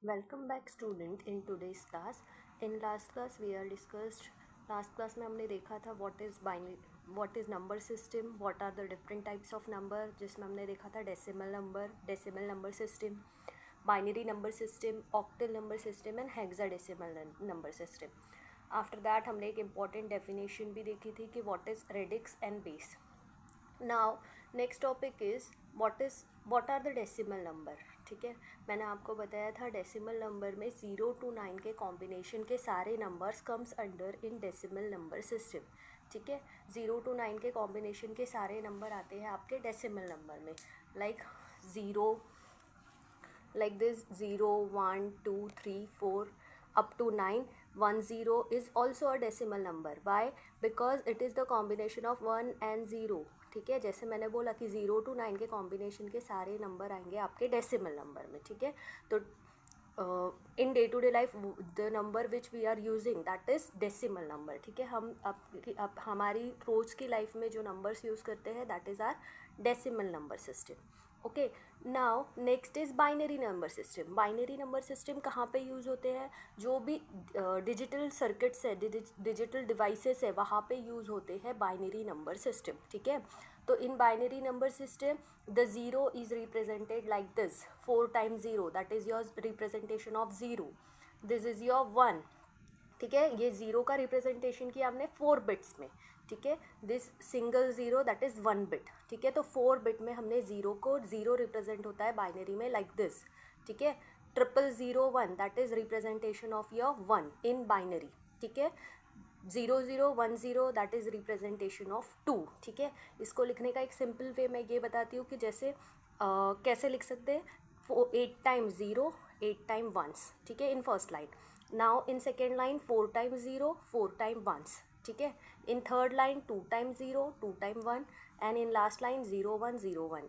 Welcome back student in today's class. In last class we are discussed last class में हमने देखा था what is number system, what are the different types of number, जिसमें हमने देखा था decimal number system, binary number system, octal number system and hexadecimal number system. After that हमने एक important definition भी देखी थी कि what is radix and base. Now next topic is what are the decimal number. ठीक है, मैंने आपको बताया था डेसिमल नंबर में 0 to 9 के कॉम्बिनेशन के सारे numbers comes under in decimal number system. ठीक है, 0 to 9 के कॉम्बिनेशन के सारे नंबर आते हैं आपके डेसिमल नंबर में. Like zero, like this 0 1 2 3 4 up to 9. 10 is also a decimal number. Why? Because it is the combination of 1 and 0. ठीक है, जैसे मैंने बोला कि 0 to 9 के कॉम्बिनेशन के सारे नंबर आएंगे आपके डेसिमल नंबर में. ठीक है, तो in day to day life the number which we are using that is decimal number. ठीक है, हम अब हमारी रोज़ की लाइफ में जो नंबर्स यूज़ करते हैं that is our decimal number system. Okay, now next is binary number system. Binary number system कहाँ पे यूज़ होते हैं? जो भी डिजिटल सर्किट्स है, डिजिटल डिवाइसेस है, वहाँ पे यूज़ होते हैं बाइनरी नंबर सिस्टम. ठीक है, तो in binary number system the zero is represented like this 4 times 0, that is your representation of zero. This is your 1. ठीक है, ये ज़ीरो का रिप्रेजेंटेशन किया हमने 4 बिट्स में. ठीक है, this single zero that is 1 bit. ठीक है, तो 4 बिट में हमने ज़ीरो को ज़ीरो रिप्रेजेंट होता है बाइनरी में लाइक दिस. ठीक है, 0001 that is representation of your 1 in binary. ठीक है, 0010 दैट इज़ रिप्रेजेंटेशन ऑफ 2. ठीक है, इसको लिखने का एक सिंपल वे मैं ये बताती हूँ कि जैसे कैसे लिख सकते हैं. 8 times 0, 8 times 1. ठीक है, in first line. Now in second line 4 times 0, 4 times 1. ठीक है, इन third line 2 times 0, 2 times 1 and in last line 0 1 0 1.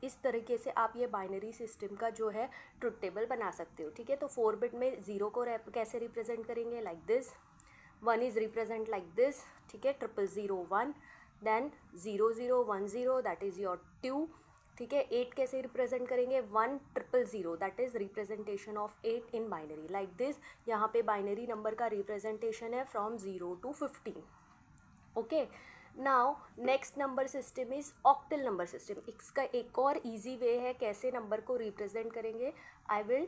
इस तरीके से आप ये बाइनरी सिस्टम का जो है ट्रुथ टेबल बना सकते हो. ठीक है, तो 4 बिट में ज़ीरो को कैसे रिप्रेजेंट करेंगे like this. 1 is represent like this. ठीक है, 0001 देन 0010 दैट इज़ योर 2. ठीक है, 8 कैसे रिप्रेजेंट करेंगे 1000 that is representation of 8 in binary like this. यहाँ पे बाइनरी नंबर का रिप्रेजेंटेशन है from 0 to 15. Okay, now next number system is octal number system. इसका एक और इजी वे है कैसे नंबर को रिप्रेजेंट करेंगे. I will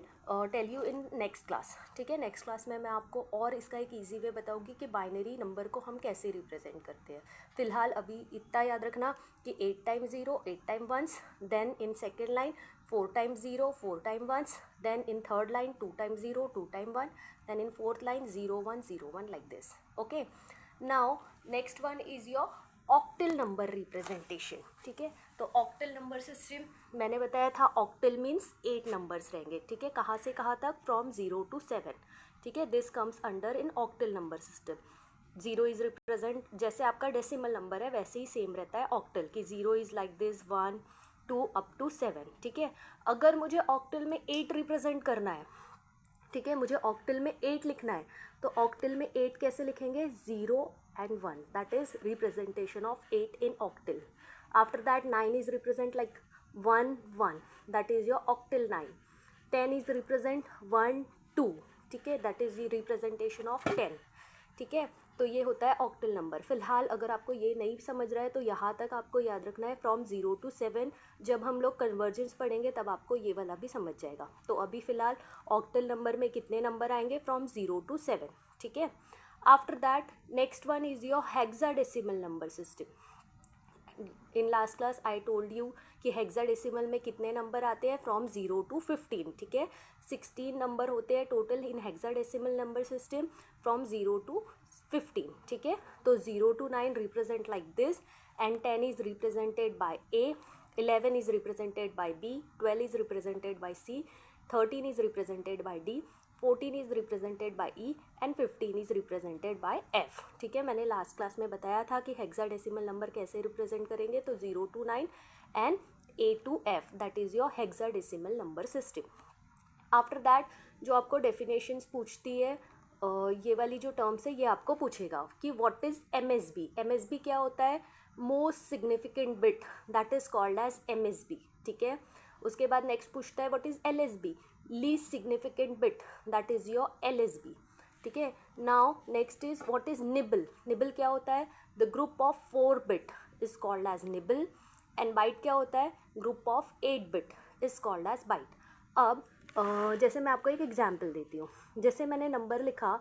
tell you in next class. ठीक है, नेक्स्ट क्लास में मैं आपको और इसका एक इजी वे बताऊंगी कि बाइनरी नंबर को हम कैसे रिप्रेजेंट करते हैं. फिलहाल अभी इतना याद रखना कि 8 times 0, 8 times 1, then in second line 4 times 0, 4 times 1, then in third line 2 times 0, 2 times 1, then in fourth line 0 1 0 1 like this. Okay, now next one is your octal number representation. ठीक है, तो ऑक्टल नंबर सिस्टम मैंने बताया था octal means 8 numbers रहेंगे. ठीक है, कहाँ से कहाँ तक फ्रॉम 0 to 7. ठीक है, this comes under in octal number system. 0 is represent जैसे आपका डेसिमल नंबर है वैसे ही सेम रहता है ऑक्टल की 0 is like this 1 2 up to 7. ठीक है, अगर मुझे ऑक्टल में 8 रिप्रेजेंट करना है, ठीक है, मुझे ऑक्टल में 8 लिखना है, तो ऑक्टल में 8 कैसे लिखेंगे 0 and 1 that is representation of 8 in octal. After that 9 is represent like 1 1 that is your octal 9. 10 is represent 1 2. ठीक है, that is the representation of 10. ठीक है, तो ये होता है ऑक्टल नंबर. फिलहाल अगर आपको ये नहीं समझ रहा है तो यहाँ तक आपको याद रखना है फ्रॉम 0 to 7. जब हम लोग कन्वर्जेंस पढ़ेंगे तब आपको ये वाला भी समझ जाएगा. तो अभी फ़िलहाल ऑक्टल नंबर में कितने नंबर आएंगे फ्रॉम 0 to 7. ठीक है, after that next one is your hexadecimal number system. In last class I told you कि हेक्साडेसिमल में कितने नंबर आते हैं फ्रॉम 0 to 15. ठीक है, 16 नंबर होते हैं total in hexadecimal number system from 0 to 15. ठीक है, तो 0 to 9 represent like this and 10 is represented by A, 11 is represented by B, 12 is represented by C, 13 is represented by D, 14 is represented by E and 15 is represented by F. ठीक है, मैंने last class में बताया था कि hexadecimal number कैसे represent करेंगे. तो 0 to 9 and A to F that is your hexadecimal number system. After that जो आपको डेफिनेशंस पूछती है ये वाली जो टर्म्स है ये आपको पूछेगा कि व्हाट इज़ एमएसबी. एमएसबी क्या होता है? Most significant bit that is called as MSB. ठीक है, उसके बाद नेक्स्ट पूछता है what is LSB. Least significant bit, that is your LSB. ठीक है. Now next is what is nibble. Nibble क्या होता है? The group of 4 bit is called as nibble. And byte क्या होता है? Group of 8 bit is called as byte. अब जैसे मैं आपको एक एग्जाम्पल देती हूँ. जैसे मैंने नंबर लिखा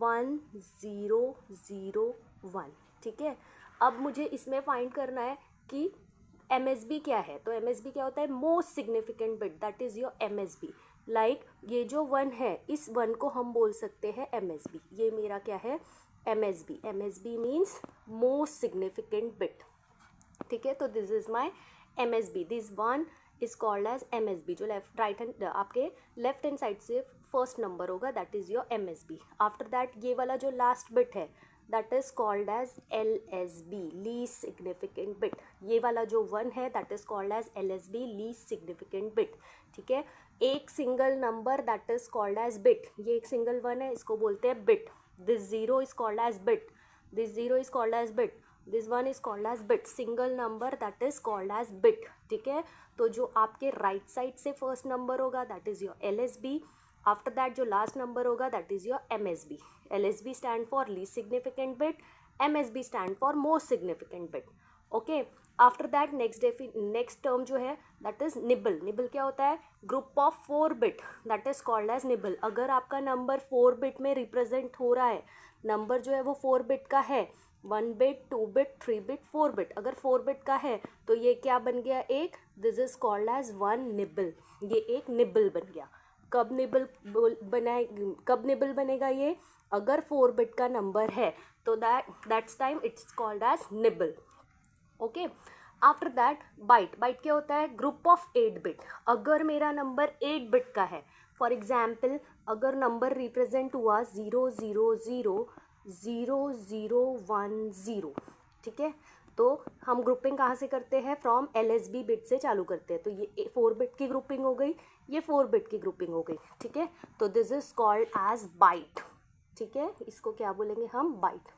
1001. ठीक है. अब मुझे इसमें फाइंड करना है कि MSB क्या है. तो MSB क्या होता है? Most significant bit, that is your MSB. Like ये जो 1 है, इस 1 को हम बोल सकते हैं MSB. ये मेरा क्या है? MSB. MSB means most significant bit. ठीक है. तो this is my MSB. This 1 is called as MSB. जो लेफ्ट राइट हैंड आपके लेफ्ट हैंड साइड से फर्स्ट नंबर होगा, that is your MSB. After that ये वाला जो लास्ट बिट है, that is called as LSB, least significant bit. ये वाला जो 1 है, that is called as LSB, least significant bit. ठीक है. एक single number, that is called as bit. ये एक सिंगल 1 है, इसको बोलते हैं bit. This 0 is called as bit. This 0 is called as bit. This 1 is called as bit. Single number, that is called as bit. ठीक है. तो जो आपके राइट साइड से फर्स्ट नंबर होगा, that is your LSB. After that जो last number होगा, that is your MSB. LSB stand for least significant bit. MSB stand for most significant bit. Okay. After that next term जो है, that is nibble. Nibble क्या होता है? Group of 4 bit, that is called as nibble. अगर आपका number 4 bit में represent हो रहा है, नंबर जो है वो 4 बिट का है, 1 बिट, 2 बिट, 3 बिट, 4 बिट. अगर 4 बिट का है तो ये क्या बन गया? एक. This is called as 1 nibble. ये एक निबल बन गया. कब निबल बनेगा ये? अगर 4 बिट का नंबर है, तो that's time it's called as nibble. Okay. After that byte. Byte क्या होता है? Group of 8 bit. अगर मेरा नंबर 8 बिट का है, फॉर एग्जाम्पल अगर नंबर रिप्रेजेंट हुआ 0000010. ठीक है. तो हम ग्रुपिंग कहाँ से करते हैं? फ्रॉम LSB बिट से चालू करते हैं. तो ये 4 बिट की ग्रुपिंग हो गई, ये 4 बिट की ग्रुपिंग हो गई. ठीक है. तो this is called as byte. ठीक है. इसको क्या बोलेंगे हम? बाइट.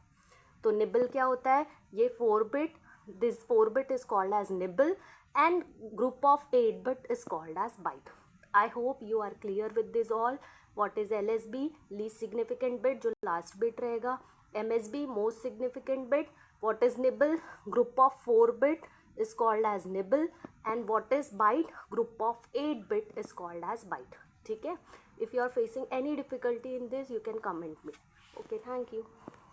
तो निबल क्या होता है? ये 4 bit. This 4 bit is called as nibble and group of 8 bit is called as byte. I hope you are clear with this all. What is LSB? Least significant bit, जो last bit रहेगा. MSB, most significant bit. What is nibble? Group of 4 bit is called as nibble. And what is byte? Group of 8 bit is called as byte. ठीक है. If you are facing any difficulty in this, you can comment me. Okay, thank you.